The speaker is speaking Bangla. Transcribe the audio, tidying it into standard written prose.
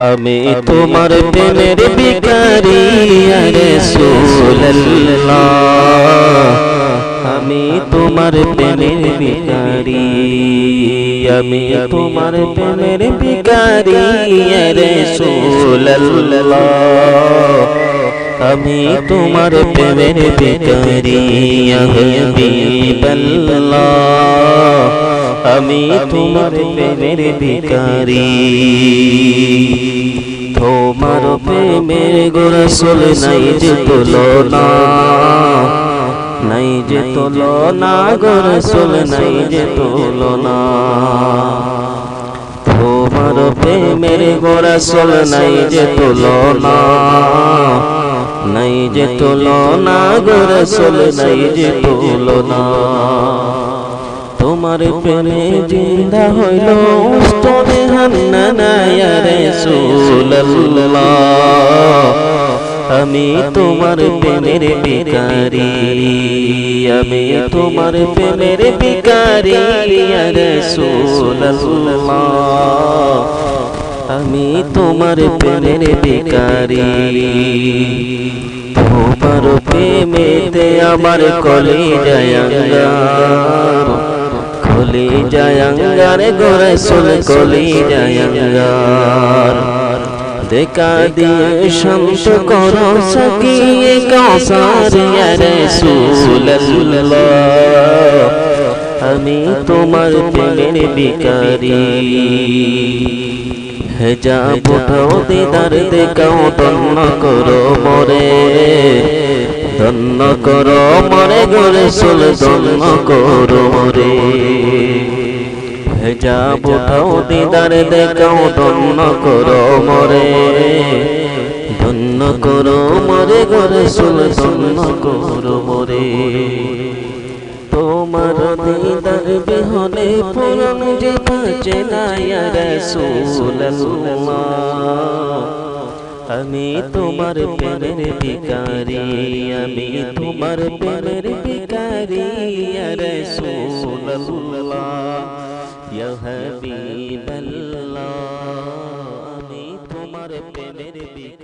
আমি তোমার প্রেমের ভিখারি ইয়া রাসূলুল্লাহ, আমি তোমার প্রেমের ভিখারি, আমি তোমার প্রেমের ভিখারি ইয়া রাসূলুল্লাহ, আমি তোমার প্রেমের ভিখারি ইয়া হাবিবাল্লাহ, আমি তোমার প্রেমের ভিখারি। তোমার প্রেমের গো রাসূল নাই যে তুলনা, নাই যে তুলনা গো রাসূল নাই যে তুলনা। তোমার প্রেমের গো রাসূল নাই যে তুলনা, নাই যে তুলনা গো রাসূল নাই যে তুলনা। তোমার প্রেমে জিন্দা হইল উস্তনে হান্নানা ইয়া রাসূলুল্লাহ, আমি তোমার প্রেমের ভিখারি, আমি তোমার প্রেমের ভিখারি ইয়া রাসূলুল্লাহ, আমি তোমার প্রেমের ভিখারি। তোমার প্রেমেতে আমার কলিজায় আঙ্গার, কলিজায় আঙ্গার গো রাসূল কলিজায় আঙ্গার। দেখা দিয়ে শান্ত করো সাকিয়ে কাউসার ইয়া রাসূলুল্লাহ, আমি তোমার প্রেমের ভিখারি। হেজাব উঠাও দিদার দেখাও ধন্য করো মোরে, ধন্য করো মোরে গো রাসূল ধন্য করো মোরে। হেজাব উঠাও দিদার দেখাও ধন্য করো মোরে, ধন্য করো মোরে গো রাসূল ধন্য করো মোরে। তোমার দিদার বিহনে পরাণ যে বাঁচে না ইয়া রাসূলুল্লাহ, আমি তোমার প্রেমের ভিখারি, আমি তোমার প্রেমের ভিখারি ইয়া রাসূলুল্লাহ, ইয়া হাবিবাল্লাহ, আমি তোমার প্রেমের ভিখারি।